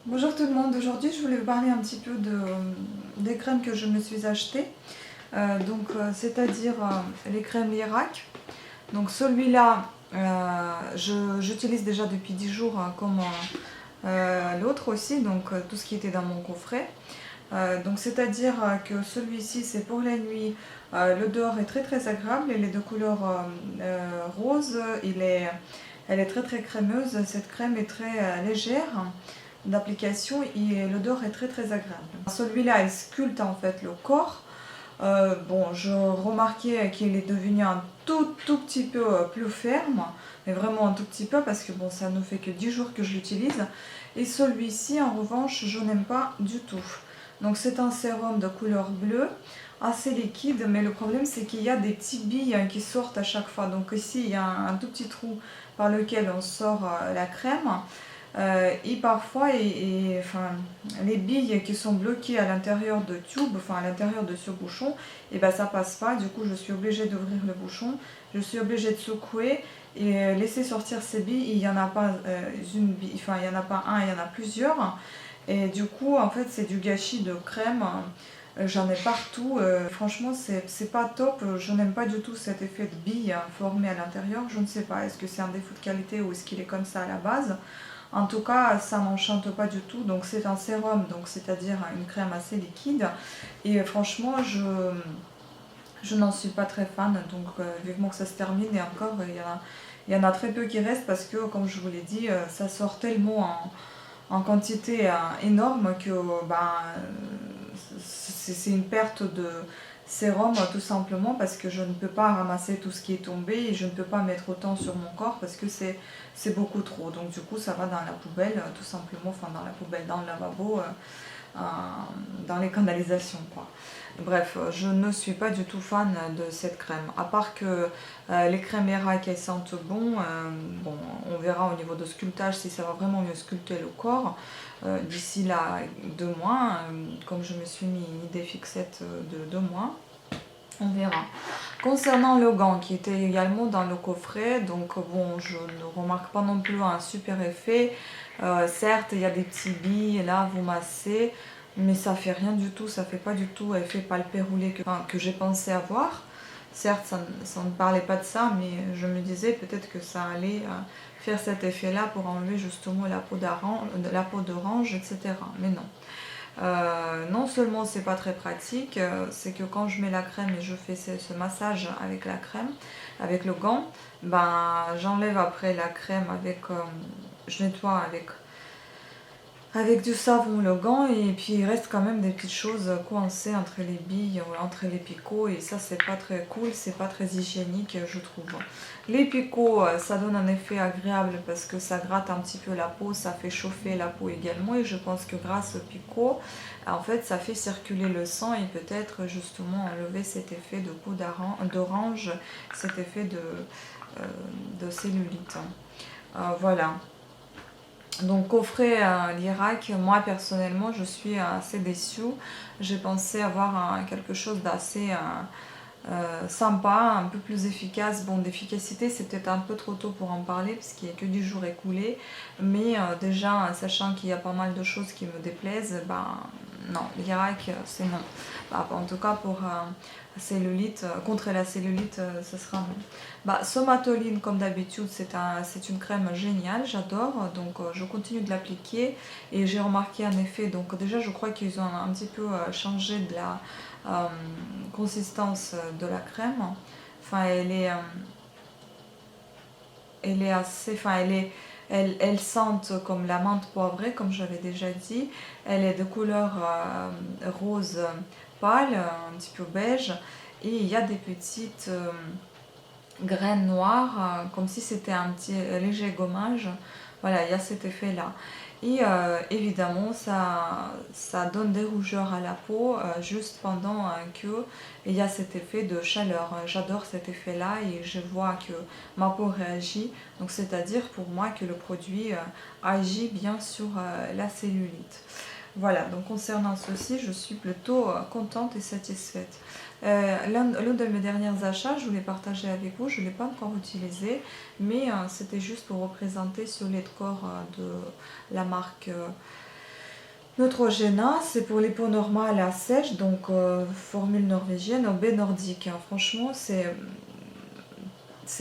Bonjour tout le monde, aujourd'hui je voulais vous parler un petit peu des crèmes que je me suis achetées, c'est-à-dire les crèmes Lirac. Donc celui-là, j'utilise déjà depuis 10 jours comme l'autre aussi, tout ce qui était dans mon coffret. C'est-à-dire que celui-ci c'est pour la nuit, l'odeur est très très agréable, elle est de couleur rose, elle est très très crémeuse, cette crème est très légère d'application et l'odeur est très très agréable. Celui-là il sculpte en fait le corps. Je remarquais qu'il est devenu un tout petit peu plus ferme, mais vraiment un tout petit peu parce que bon, ça ne fait que 10 jours que je l'utilise. Et celui-ci en revanche je n'aime pas du tout. Donc c'est un sérum de couleur bleue, assez liquide, mais le problème c'est qu'il y a des petites billes qui sortent à chaque fois. Donc ici il y a un tout petit trou par lequel on sort la crème. Et parfois, les billes qui sont bloquées à l'intérieur de tube, enfin à l'intérieur de ce bouchon, et ben ça passe pas. Du coup, je suis obligée d'ouvrir le bouchon, je suis obligée de secouer et laisser sortir ces billes. Il y en a pas une bille, enfin il y en a pas un, il y en a plusieurs. Et du coup, en fait, c'est du gâchis de crème. J'en ai partout. Franchement, c'est pas top. Je n'aime pas du tout cet effet de billes formées à l'intérieur. Je ne sais pas, est-ce que c'est un défaut de qualité ou est-ce qu'il est comme ça à la base. En tout cas, ça m'enchante pas du tout. Donc c'est un sérum, donc c'est-à-dire une crème assez liquide. Et franchement, je n'en suis pas très fan. Donc vivement que ça se termine. Et encore, il y en a très peu qui restent parce que, comme je vous l'ai dit, ça sort tellement en quantité énorme que c'est une perte de sérum tout simplement parce que je ne peux pas ramasser tout ce qui est tombé et je ne peux pas mettre autant sur mon corps parce que c'est beaucoup trop. Donc du coup ça va dans la poubelle tout simplement, enfin dans la poubelle, dans le lavabo, dans les canalisations quoi. Bref, je ne suis pas du tout fan de cette crème. À part que les crèmes Lirac elles sentent bon, on verra au niveau de sculptage si ça va vraiment mieux sculpter le corps. D'ici là 2 mois, comme je me suis mis une idée fixette de 2 mois, on verra. Concernant le gant qui était également dans le coffret, donc bon, je ne remarque pas non plus un super effet. Certes, il y a des petits billes, là vous massez, mais ça fait rien du tout, ça fait pas du tout effet palpé roulé que j'ai pensé avoir. Certes, ça ne parlait pas de ça, mais je me disais peut-être que ça allait faire cet effet-là pour enlever justement la peau d'orange, etc. Mais non. Non seulement c'est pas très pratique, c'est que quand je mets la crème et je fais ce massage avec la crème, avec le gant, ben j'enlève après la crème je nettoie avec du savon le gant et puis il reste quand même des petites choses coincées entre les billes ou entre les picots et ça c'est pas très cool, c'est pas très hygiénique je trouve. Les picots ça donne un effet agréable parce que ça gratte un petit peu la peau, ça fait chauffer la peau également et je pense que grâce aux picots en fait ça fait circuler le sang et peut-être justement enlever cet effet de peau d'orange, cet effet de cellulite. Voilà. Donc coffret Lirac, moi personnellement je suis assez déçue. J'ai pensé avoir quelque chose d'assez sympa, un peu plus efficace. Bon, d'efficacité c'est peut-être un peu trop tôt pour en parler puisqu'il n'y a que 10 jours écoulés. Mais déjà, sachant qu'il y a pas mal de choses qui me déplaisent, non, Lirac c'est non. En tout cas pour cellulite, contre la cellulite, ce sera non. Somatoline, comme d'habitude, c'est une crème géniale, j'adore. Donc je continue de l'appliquer et j'ai remarqué un effet. Donc déjà, je crois qu'ils ont un petit peu changé de la consistance de la crème. Enfin, elle est assez, enfin, elle sente comme la menthe poivrée, comme j'avais déjà dit. Elle est de couleur rose pâle, un petit peu beige, et il y a des petites graines noires, comme si c'était un petit léger gommage. Voilà, il y a cet effet-là. Et évidemment, ça donne des rougeurs à la peau juste pendant que il y a cet effet de chaleur. J'adore cet effet-là et je vois que ma peau réagit. Donc c'est-à-dire pour moi que le produit agit bien sur la cellulite. Voilà, donc concernant ceci, je suis plutôt contente et satisfaite. L'un de mes derniers achats, je voulais partager avec vous, je ne l'ai pas encore utilisé, mais c'était juste pour représenter sur les corps de la marque Neutrogena, c'est pour les peaux normales à sèche, donc formule norvégienne au baie nordique. Hein. Franchement, c'est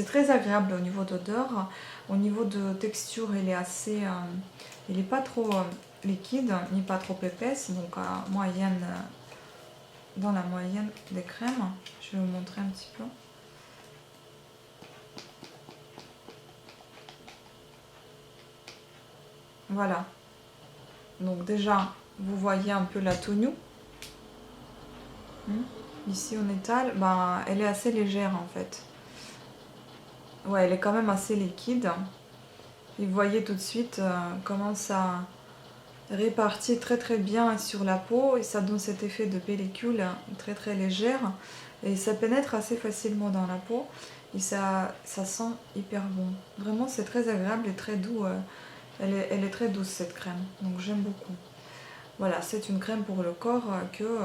très agréable au niveau d'odeur. Au niveau de texture, il est assez, il est pas trop liquide ni pas trop épaisse, donc moyenne, dans la moyenne des crèmes. Je vais vous montrer un petit peu. Voilà. Donc déjà, vous voyez un peu la tenue. Ici en étal, ben, elle est assez légère en fait. Ouais, elle est quand même assez liquide. Et vous voyez tout de suite comment ça répartit très très bien sur la peau et ça donne cet effet de pellicule très très légère et ça pénètre assez facilement dans la peau et ça sent hyper bon. Vraiment c'est très agréable et très doux. Elle est très douce cette crème, donc j'aime beaucoup. Voilà, c'est une crème pour le corps que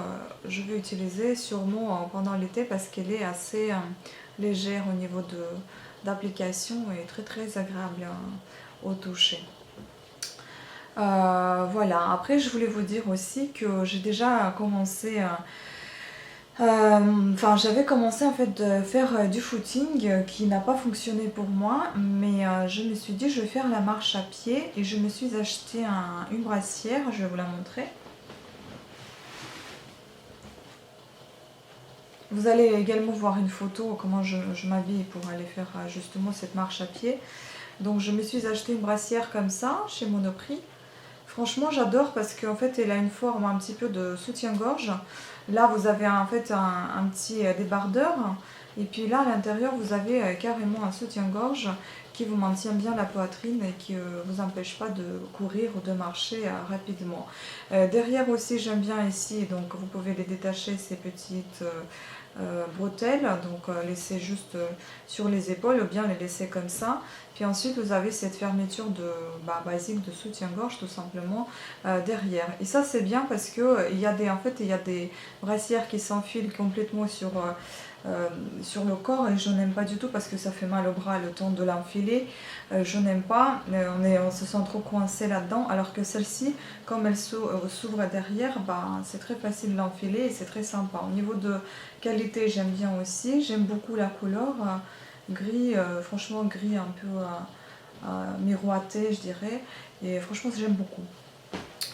je vais utiliser sûrement pendant l'été parce qu'elle est assez légère au niveau d'application et très très agréable au toucher. Voilà, après je voulais vous dire aussi que j'ai déjà commencé, enfin j'avais commencé en fait de faire du footing qui n'a pas fonctionné pour moi, mais je me suis dit je vais faire la marche à pied et je me suis acheté une brassière, je vais vous la montrer. Vous allez également voir une photo comment je m'habille pour aller faire justement cette marche à pied. Donc je me suis acheté une brassière comme ça chez Monoprix. Franchement, j'adore parce qu'en fait, elle a une forme un petit peu de soutien-gorge. Là, vous avez en fait un petit débardeur. Et puis là, à l'intérieur, vous avez carrément un soutien-gorge qui vous maintient bien la poitrine et qui ne vous empêche pas de courir ou de marcher rapidement. Derrière aussi, j'aime bien ici, donc vous pouvez les détacher, ces petites bretelles. Donc laisser juste sur les épaules ou bien les laisser comme ça. Puis ensuite, vous avez cette fermeture basique de soutien-gorge tout simplement derrière. Et ça, c'est bien parce que il y a des brassières qui s'enfilent complètement sur le corps et je n'aime pas du tout parce que ça fait mal au bras le temps de l'enfiler. Je n'aime pas, on se sent trop coincé là-dedans. Alors que celle-ci, comme elle s'ouvre derrière, c'est très facile de l'enfiler et c'est très sympa. Au niveau de qualité, j'aime bien aussi. J'aime beaucoup la couleur. Gris, franchement gris un peu miroité je dirais et franchement j'aime beaucoup.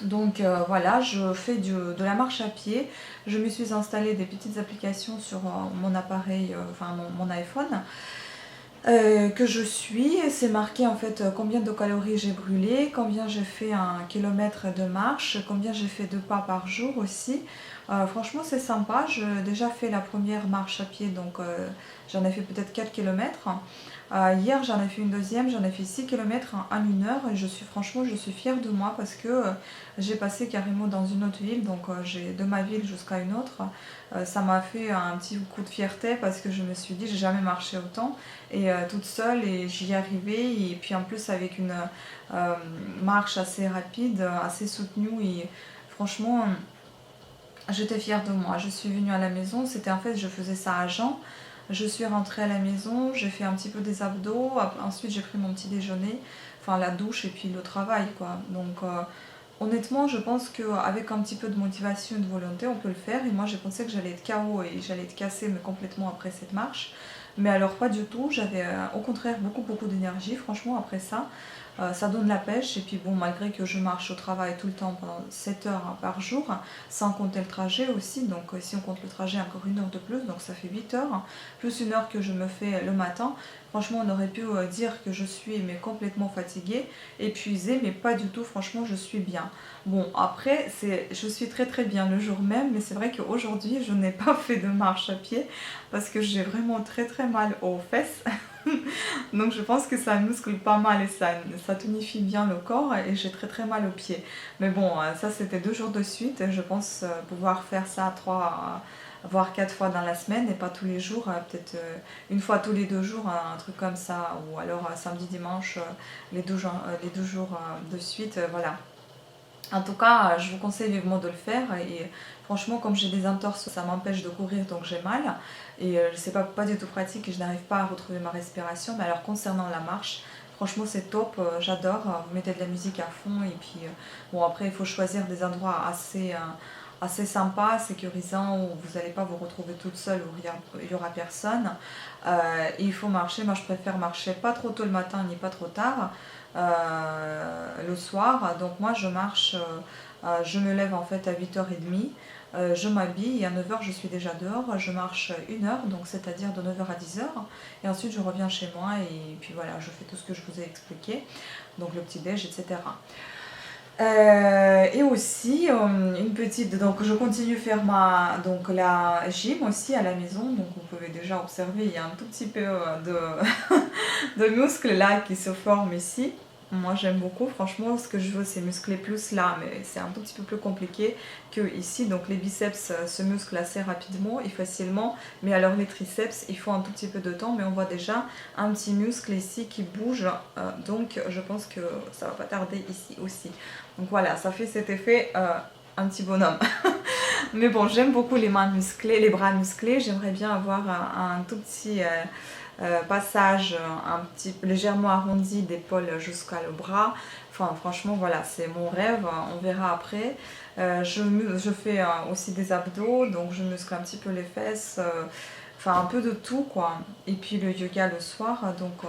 Donc voilà, je fais de la marche à pied, je me suis installé des petites applications sur mon appareil, enfin mon iPhone que je suis, c'est marqué en fait combien de calories j'ai brûlé, combien j'ai fait un kilomètre de marche, combien j'ai fait de pas par jour aussi. Franchement c'est sympa, j'ai déjà fait la première marche à pied donc j'en ai fait peut-être 4 km. Hier j'en ai fait une deuxième, j'en ai fait 6 km en 1 heure et franchement je suis fière de moi parce que j'ai passé carrément dans une autre ville, donc j'ai de ma ville jusqu'à une autre. Ça m'a fait un petit coup de fierté parce que je me suis dit j'ai jamais marché autant et toute seule et j'y arrivais et puis en plus avec une marche assez rapide, assez soutenue et franchement j'étais fière de moi. Je suis venue à la maison, c'était en fait je faisais ça à Jean. Je suis rentrée à la maison, j'ai fait un petit peu des abdos, ensuite j'ai pris mon petit déjeuner, enfin la douche et puis le travail quoi. Donc honnêtement je pense qu'avec un petit peu de motivation et de volonté on peut le faire et moi j'ai pensé que j'allais être KO et j'allais être cassée mais complètement après cette marche. Mais alors pas du tout, j'avais au contraire beaucoup d'énergie franchement après ça. Ça donne la pêche et puis bon malgré que je marche au travail tout le temps pendant 7 heures par jour sans compter le trajet aussi donc si on compte le trajet encore 1 heure de plus donc ça fait 8 heures plus 1 heure que je me fais le matin. Franchement on aurait pu dire que je suis mais complètement fatiguée, épuisée mais pas du tout, franchement je suis bien. Bon après je suis très bien le jour même mais c'est vrai qu'aujourd'hui je n'ai pas fait de marche à pied parce que j'ai vraiment très mal aux fesses. Donc je pense que ça muscle pas mal et ça tonifie bien le corps et j'ai très mal aux pieds. Mais bon, ça c'était 2 jours de suite et je pense pouvoir faire ça 3 voire 4 fois dans la semaine et pas tous les jours, peut-être une fois tous les 2 jours, un truc comme ça, ou alors samedi, dimanche, les 2 jours de suite, voilà. En tout cas, je vous conseille vivement de le faire et franchement, comme j'ai des entorses, ça m'empêche de courir donc j'ai mal et c'est pas du tout pratique et je n'arrive pas à retrouver ma respiration. Mais alors concernant la marche, Franchement c'est top, j'adore. Vous mettez de la musique à fond et puis bon après il faut choisir des endroits assez sympas, sécurisants, où vous n'allez pas vous retrouver toute seule, où il n'y aura personne. Il faut marcher, moi je préfère marcher pas trop tôt le matin ni pas trop tard, le soir. Donc moi je marche, je me lève en fait à 8h30. Je m'habille et à 9h je suis déjà dehors, je marche 1 heure, donc c'est-à-dire de 9h à 10h, et ensuite je reviens chez moi et puis voilà, je fais tout ce que je vous ai expliqué, donc le petit déj, etc. Et aussi une petite, donc je continue à faire donc la gym aussi à la maison, donc vous pouvez déjà observer, il y a un tout petit peu de muscles là qui se forment ici. Moi j'aime beaucoup, franchement ce que je veux c'est muscler plus là, mais c'est un tout petit peu plus compliqué que ici. Donc les biceps se musclent assez rapidement et facilement, mais alors les triceps il faut un tout petit peu de temps, mais on voit déjà un petit muscle ici qui bouge, donc je pense que ça va pas tarder ici aussi. Donc voilà, ça fait cet effet un petit bonhomme. Mais bon, j'aime beaucoup les mains musclées, les bras musclés, j'aimerais bien avoir un tout petit passage un petit légèrement arrondi d'épaule jusqu'à le bras. Enfin franchement voilà, c'est mon rêve, on verra après. Je fais aussi des abdos, donc je muscle un petit peu les fesses, enfin un peu de tout quoi. Et puis le yoga le soir, donc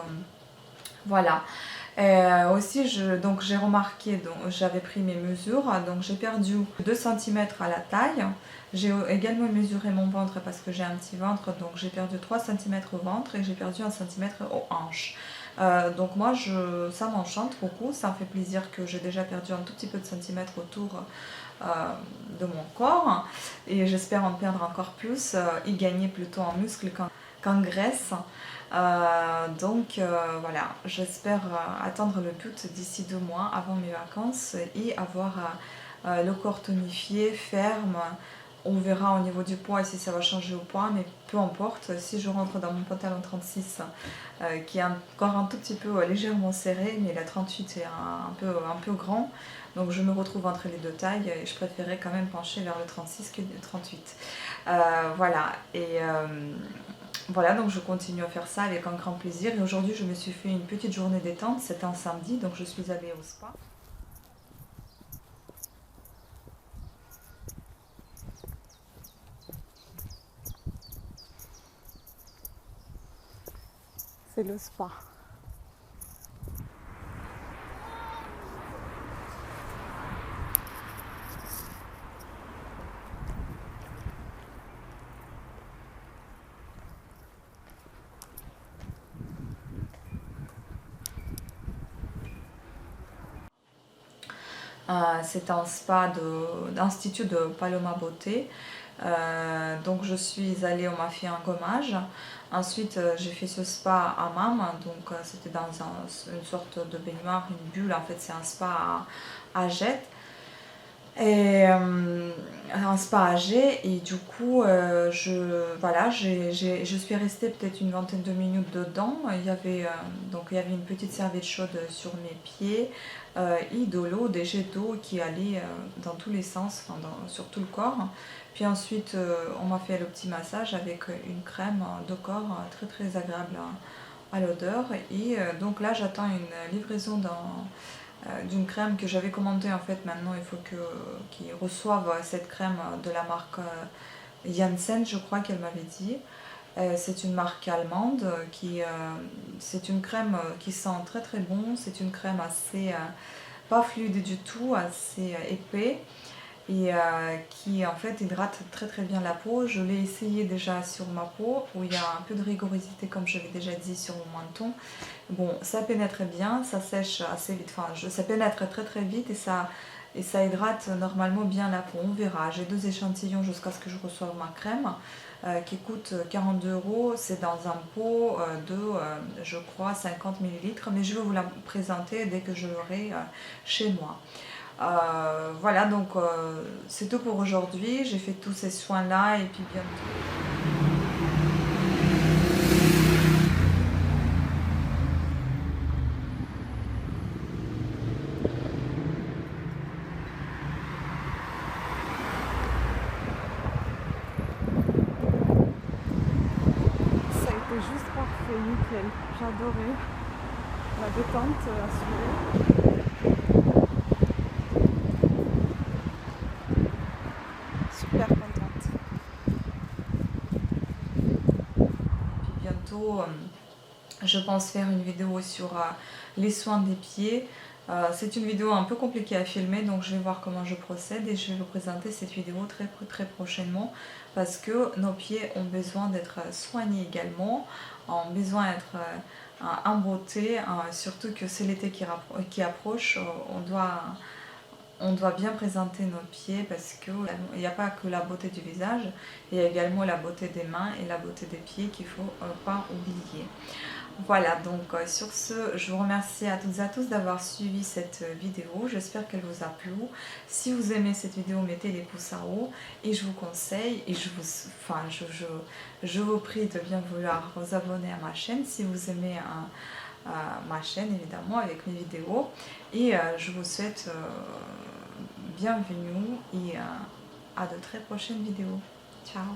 voilà. Aussi donc j'ai remarqué, donc j'avais pris mes mesures, donc j'ai perdu 2 cm à la taille. J'ai également mesuré mon ventre parce que j'ai un petit ventre, donc j'ai perdu 3 cm au ventre et j'ai perdu 1 cm aux hanches. Donc moi ça m'enchante beaucoup, ça me fait plaisir que j'ai déjà perdu un tout petit peu de centimètres autour de mon corps, et j'espère en perdre encore plus, y gagner plutôt en muscle qu'en graisse. Donc voilà, j'espère atteindre le but d'ici 2 mois avant mes vacances et avoir le corps tonifié, ferme. On verra au niveau du poids et si ça va changer au poids, mais peu importe. Si je rentre dans mon pantalon 36 qui est encore un tout petit peu légèrement serré, mais la 38 est un peu grand, donc je me retrouve entre les deux tailles et je préférais quand même pencher vers le 36 que le 38. Voilà, et voilà, donc je continue à faire ça avec un grand plaisir. Et aujourd'hui, je me suis fait une petite journée détente. C'était un samedi, donc je suis allée au spa. C'est le spa. C'est un spa d'Institut de Paloma Beauté. Donc je suis allée, on m'a fait un gommage. Ensuite j'ai fait ce spa à Hammam, donc c'était dans une sorte de baignoire, une bulle. En fait c'est un spa à jet. Et un spa âgé, et du coup voilà, je suis restée peut-être une vingtaine de minutes dedans. Donc il y avait une petite serviette chaude sur mes pieds et de l'eau, des jets d'eau qui allaient dans tous les sens, enfin, sur tout le corps. Puis ensuite on m'a fait le petit massage avec une crème de corps très très agréable à l'odeur. Et donc là j'attends une livraison d'une crème que j'avais commandée. En fait maintenant il faut qu'ils reçoivent cette crème de la marque Janssen, je crois qu'elle m'avait dit. C'est une marque allemande, c'est une crème qui sent très très bon. C'est une crème assez pas fluide du tout, assez épais, et qui en fait hydrate très très bien la peau. Je l'ai essayé déjà sur ma peau où il y a un peu de rigorosité comme j'avais déjà dit sur mon menton. Bon, ça pénètre bien, ça sèche assez vite, enfin ça pénètre très très vite, et ça hydrate normalement bien la peau. On verra, j'ai 2 échantillons jusqu'à ce que je reçoive ma crème qui coûte 42 €. C'est dans un pot de je crois 50 ml, mais je vais vous la présenter dès que je l'aurai chez moi. Voilà, donc c'est tout pour aujourd'hui. J'ai fait tous ces soins là et puis bientôt. Ça a été juste parfait, nickel. J'adorais. La détente assurée. Super contente. Puis bientôt, je pense faire une vidéo sur les soins des pieds. C'est une vidéo un peu compliquée à filmer, donc je vais voir comment je procède et je vais vous présenter cette vidéo très prochainement parce que nos pieds ont besoin d'être soignés également, ont besoin d'être en beauté, surtout que c'est l'été qui approche. On doit bien présenter nos pieds parce qu'il n'y a pas que la beauté du visage, il y a également la beauté des mains et la beauté des pieds qu'il ne faut pas oublier. Voilà, donc sur ce, je vous remercie à toutes et à tous d'avoir suivi cette vidéo. J'espère qu'elle vous a plu. Si vous aimez cette vidéo, mettez les pouces en haut et je vous conseille et je vous prie de bien vouloir vous abonner à ma chaîne si vous aimez ma chaîne évidemment avec mes vidéos. Et je vous souhaite bienvenue et à de très prochaines vidéos. Ciao!